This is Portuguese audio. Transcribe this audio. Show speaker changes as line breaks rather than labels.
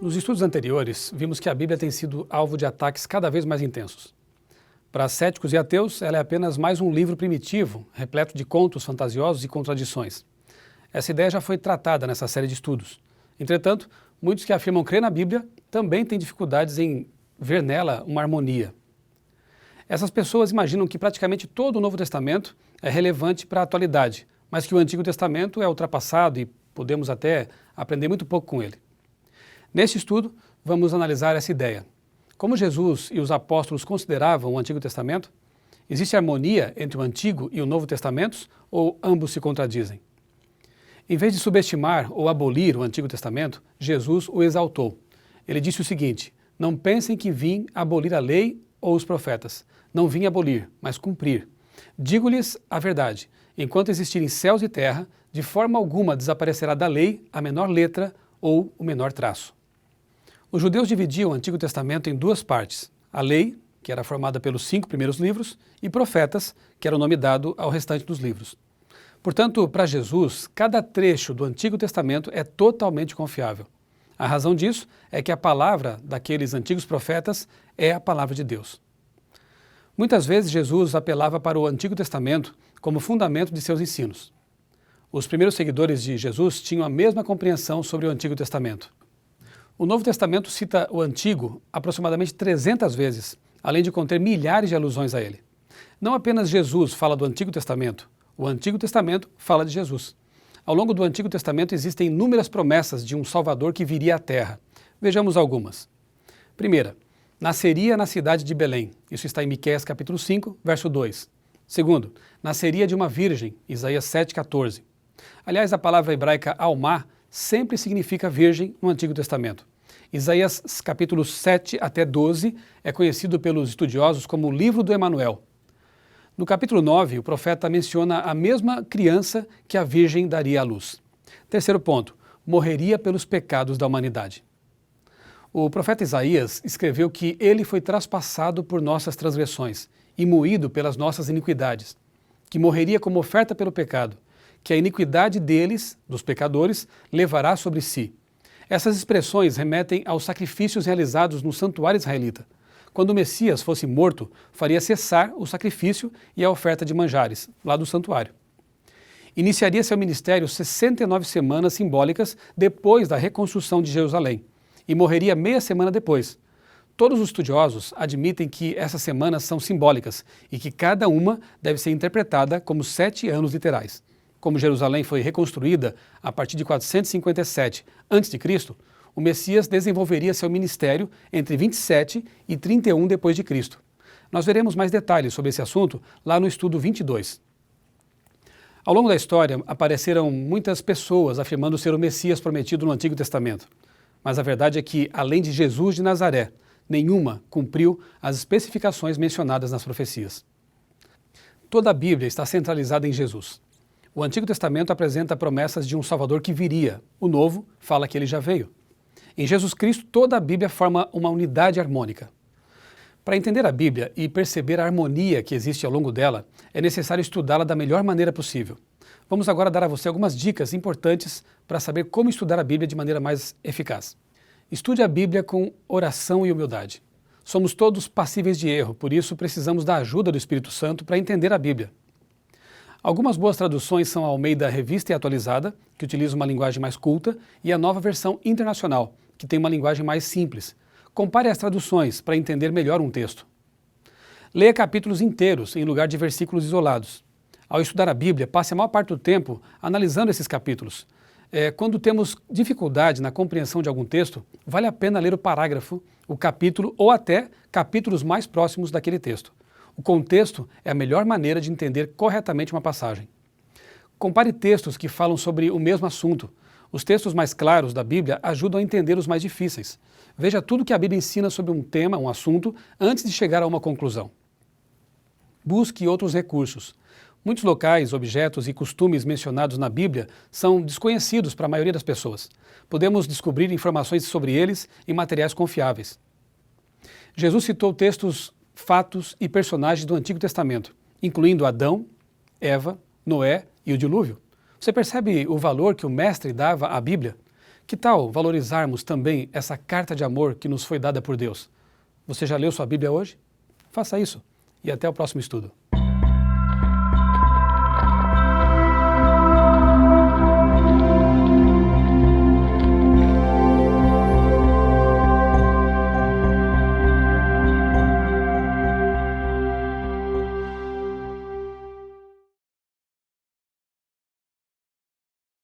Nos estudos anteriores, vimos que a Bíblia tem sido alvo de ataques cada vez mais intensos. Para céticos e ateus, ela é apenas mais um livro primitivo, repleto de contos fantasiosos e contradições. Essa ideia já foi tratada nessa série de estudos. Entretanto, muitos que afirmam crer na Bíblia também têm dificuldades em ver nela uma harmonia. Essas pessoas imaginam que praticamente todo o Novo Testamento é relevante para a atualidade, mas que o Antigo Testamento é ultrapassado e podemos até aprender muito pouco com ele. Neste estudo, vamos analisar essa ideia. Como Jesus e os apóstolos consideravam o Antigo Testamento? Existe harmonia entre o Antigo e o Novo Testamentos ou ambos se contradizem? Em vez de subestimar ou abolir o Antigo Testamento, Jesus o exaltou. Ele disse o seguinte: não pensem que vim abolir a lei ou os profetas. Não vim abolir, mas cumprir. Digo-lhes a verdade: enquanto existirem céus e terra, de forma alguma desaparecerá da lei a menor letra ou o menor traço. Os judeus dividiam o Antigo Testamento em duas partes: a lei, que era formada pelos 5 primeiros livros, e profetas, que era o nome dado ao restante dos livros. Portanto, para Jesus, cada trecho do Antigo Testamento é totalmente confiável. A razão disso é que a palavra daqueles antigos profetas é a palavra de Deus. Muitas vezes Jesus apelava para o Antigo Testamento como fundamento de seus ensinos. Os primeiros seguidores de Jesus tinham a mesma compreensão sobre o Antigo Testamento. O Novo Testamento cita o Antigo aproximadamente 300 vezes, além de conter milhares de alusões a ele. Não apenas Jesus fala do Antigo Testamento, o Antigo Testamento fala de Jesus. Ao longo do Antigo Testamento existem inúmeras promessas de um Salvador que viria à Terra. Vejamos algumas. Primeira, nasceria na cidade de Belém. Isso está em Miqueias capítulo 5, verso 2. Segundo, nasceria de uma virgem, Isaías 7,14. Aliás, a palavra hebraica almá sempre significa virgem no Antigo Testamento. Isaías capítulo 7 até 12 é conhecido pelos estudiosos como o livro do Emanuel. No capítulo 9, o profeta menciona a mesma criança que a virgem daria à luz. Terceiro ponto, morreria pelos pecados da humanidade. O profeta Isaías escreveu que ele foi traspassado por nossas transgressões e moído pelas nossas iniquidades, que morreria como oferta pelo pecado, que a iniquidade deles, dos pecadores, levará sobre si. Essas expressões remetem aos sacrifícios realizados no santuário israelita. Quando o Messias fosse morto, faria cessar o sacrifício e a oferta de manjares, lá do santuário. Iniciaria seu ministério 69 semanas simbólicas depois da reconstrução de Jerusalém, e morreria meia semana depois. Todos os estudiosos admitem que essas semanas são simbólicas e que cada uma deve ser interpretada como 7 anos literais. Como Jerusalém foi reconstruída a partir de 457 a.C., o Messias desenvolveria seu ministério entre 27 e 31 d.C. Nós veremos mais detalhes sobre esse assunto lá no estudo 22. Ao longo da história, apareceram muitas pessoas afirmando ser o Messias prometido no Antigo Testamento. Mas a verdade é que, além de Jesus de Nazaré, nenhuma cumpriu as especificações mencionadas nas profecias. Toda a Bíblia está centralizada em Jesus. O Antigo Testamento apresenta promessas de um Salvador que viria. O Novo fala que ele já veio. Em Jesus Cristo, toda a Bíblia forma uma unidade harmônica. Para entender a Bíblia e perceber a harmonia que existe ao longo dela, é necessário estudá-la da melhor maneira possível. Vamos agora dar a você algumas dicas importantes para saber como estudar a Bíblia de maneira mais eficaz. Estude a Bíblia com oração e humildade. Somos todos passíveis de erro, por isso precisamos da ajuda do Espírito Santo para entender a Bíblia. Algumas boas traduções são a Almeida Revista e Atualizada, que utiliza uma linguagem mais culta, e a Nova Versão Internacional, que tem uma linguagem mais simples. Compare as traduções para entender melhor um texto. Leia capítulos inteiros em lugar de versículos isolados. Ao estudar a Bíblia, passe a maior parte do tempo analisando esses capítulos. Quando temos dificuldade na compreensão de algum texto, vale a pena ler o parágrafo, o capítulo ou até capítulos mais próximos daquele texto. O contexto é a melhor maneira de entender corretamente uma passagem. Compare textos que falam sobre o mesmo assunto. Os textos mais claros da Bíblia ajudam a entender os mais difíceis. Veja tudo que a Bíblia ensina sobre um tema, um assunto, antes de chegar a uma conclusão. Busque outros recursos. Muitos locais, objetos e costumes mencionados na Bíblia são desconhecidos para a maioria das pessoas. Podemos descobrir informações sobre eles em materiais confiáveis. Jesus citou textos, fatos e personagens do Antigo Testamento, incluindo Adão, Eva, Noé e o dilúvio. Você percebe o valor que o mestre dava à Bíblia? Que tal valorizarmos também essa carta de amor que nos foi dada por Deus? Você já leu sua Bíblia hoje? Faça isso e até o próximo estudo.